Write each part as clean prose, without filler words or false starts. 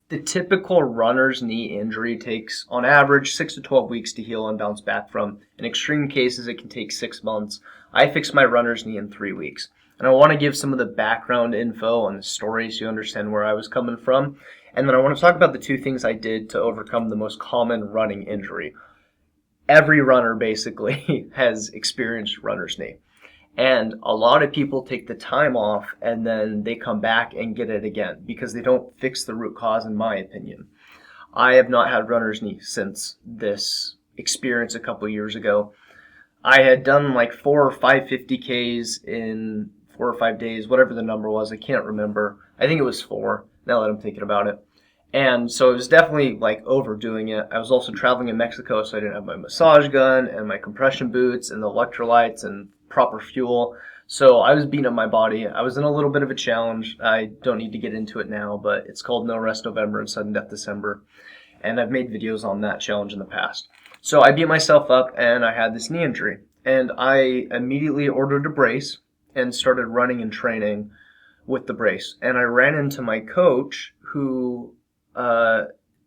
The typical runner's knee injury takes, on average, 6 to 12 weeks to heal and bounce back from. In extreme cases, it can take 6 months. I fixed my runner's knee in 3 weeks. And I want to give some of the background info and the story so you understand where I was coming from. And then I want to talk about the two things I did to overcome the most common running injury. Every runner basically has experienced runner's knee. And a lot of people take the time off and then they come back and get it again because they don't fix the root cause, in my opinion. I have not had runner's knee since this experience a couple years ago. I had done like 4 or 5 50Ks in 4 or 5 days, whatever the number was. I can't remember. I think it was 4, now that I'm thinking about it. And so it was definitely like overdoing it. I was also traveling in Mexico, so I didn't have my massage gun and my compression boots and the electrolytes and proper fuel. So I was beating up my body. I was in a little bit of a challenge. I don't need to get into it now, but it's called No Rest November and Sudden Death December. And I've made videos on that challenge in the past. So I beat myself up and I had this knee injury. And I immediately ordered a brace and started running and training with the brace. And I ran into my coach who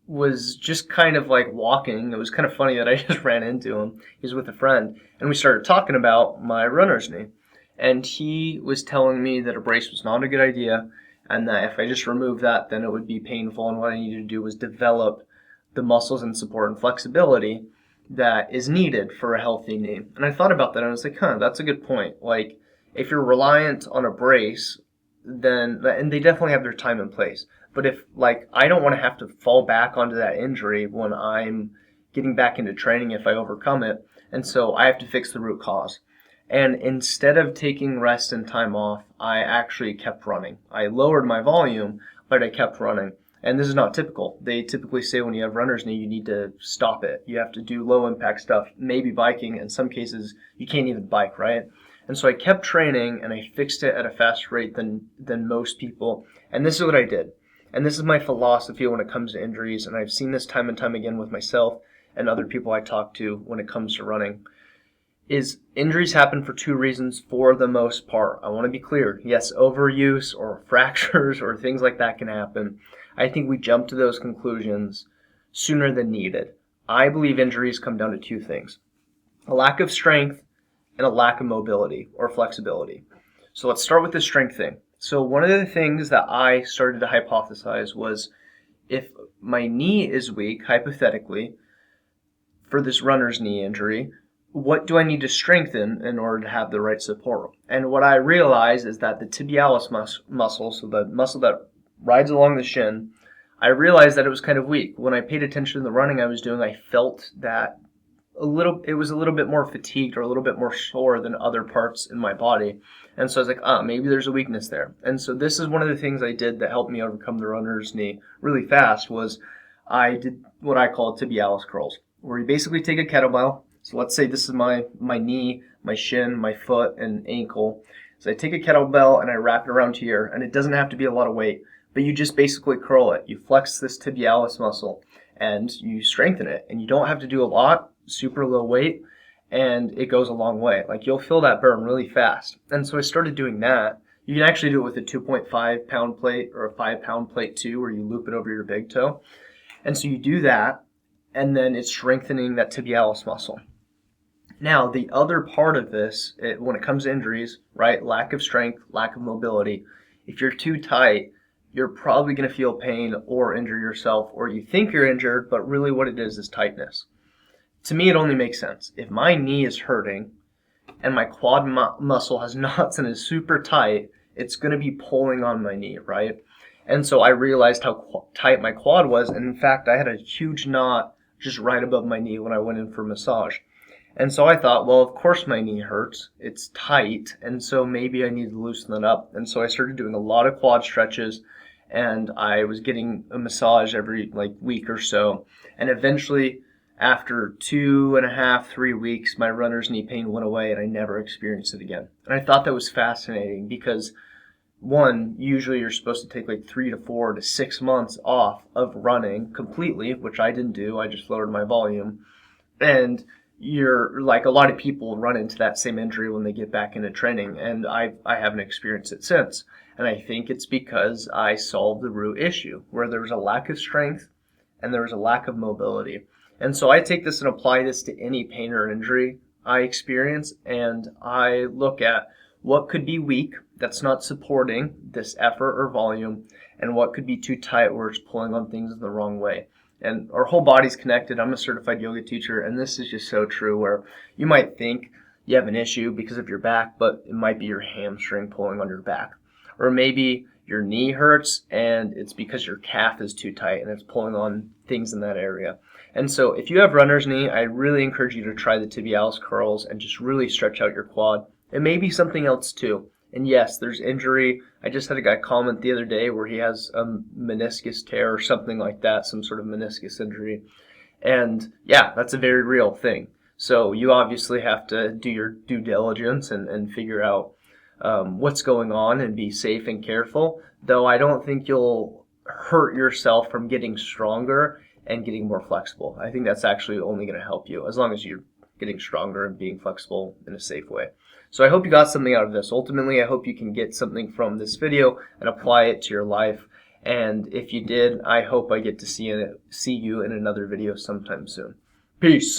was just kind of like walking. It was kind of funny that I just ran into him. He was with a friend, and we started talking about my runner's knee. And he was telling me that a brace was not a good idea, and that if I just removed that, then it would be painful, and what I needed to do was develop the muscles and support and flexibility that is needed for a healthy knee. And I thought about that, and I was like, that's a good point. Like, if you're reliant on a brace, then, and they definitely have their time and place. But if, like, I don't want to have to fall back onto that injury when I'm getting back into training if I overcome it. And so I have to fix the root cause. And instead of taking rest and time off, I actually kept running. I lowered my volume, but I kept running. And this is not typical. They typically say when you have runner's knee, you need to stop it. You have to do low impact stuff, maybe biking. In some cases, you can't even bike, right? And so I kept training and I fixed it at a faster rate than most people. And this is what I did. And this is my philosophy when it comes to injuries, and I've seen this time and time again with myself and other people I talk to when it comes to running, is injuries happen for 2 reasons for the most part. I want to be clear. Yes, overuse or fractures or things like that can happen. I think we jump to those conclusions sooner than needed. I believe injuries come down to 2 things: a lack of strength and a lack of mobility or flexibility. So let's start with the strength thing. So one of the things that I started to hypothesize was, if my knee is weak, hypothetically, for this runner's knee injury, what do I need to strengthen in order to have the right support? And what I realized is that the tibialis muscle, so the muscle that rides along the shin, I realized that it was kind of weak. When I paid attention to the running I was doing, I felt that it was a little bit more fatigued or a little bit more sore than other parts in my body. And so I was like, maybe there's a weakness there. And so this is one of the things I did that helped me overcome the runner's knee really fast. Was I did what I call tibialis curls, where you basically take a kettlebell. So let's say this is my knee, my shin, my foot, and ankle. So I take a kettlebell and I wrap it around here, and it doesn't have to be a lot of weight, but you just basically curl it. You flex this tibialis muscle and you strengthen it, and you don't have to do a lot, super low weight, and it goes a long way. Like, you'll feel that burn really fast. And so I started doing that. You can actually do it with a 2.5 pound plate or a 5 pound plate too, where you loop it over your big toe. And so you do that, and then it's strengthening that tibialis muscle. Now, the other part of this, when it comes to injuries, right, lack of strength, lack of mobility, if you're too tight, you're probably going to feel pain or injure yourself, or you think you're injured, but really what it is tightness. To me, it only makes sense. If my knee is hurting and my quad muscle has knots and is super tight, it's going to be pulling on my knee, right? And so I realized how tight my quad was, and in fact, I had a huge knot just right above my knee when I went in for massage. And so I thought, well, of course my knee hurts. It's tight, and so maybe I need to loosen it up. And so I started doing a lot of quad stretches, and I was getting a massage every week or so. And eventually, after 2.5, 3 weeks, my runner's knee pain went away, and I never experienced it again. And I thought that was fascinating because, one, usually you're supposed to take 3 to 4 to 6 months off of running completely, which I didn't do. I just lowered my volume. And you're like, a lot of people run into that same injury when they get back into training, and I haven't experienced it since. And I think it's because I solved the root issue where there was a lack of strength and there was a lack of mobility. And so I take this and apply this to any pain or injury I experience, and I look at what could be weak that's not supporting this effort or volume, and what could be too tight where it's pulling on things in the wrong way. And our whole body's connected. I'm a certified yoga teacher, and this is just so true, where you might think you have an issue because of your back, but it might be your hamstring pulling on your back. Or maybe your knee hurts and it's because your calf is too tight and it's pulling on things in that area. And so if you have runner's knee, I really encourage you to try the tibialis curls and just really stretch out your quad. It may be something else too. And yes, there's injury. I just had a guy comment the other day where he has a meniscus tear or something like that, some sort of meniscus injury. And yeah, that's a very real thing. So you obviously have to do your due diligence and figure out what's going on and be safe and careful. Though I don't think you'll hurt yourself from getting stronger and getting more flexible. I think that's actually only going to help you as long as you're getting stronger and being flexible in a safe way. So I hope you got something out of this. Ultimately, I hope you can get something from this video and apply it to your life. And if you did, I hope I get to see you in another video sometime soon. Peace.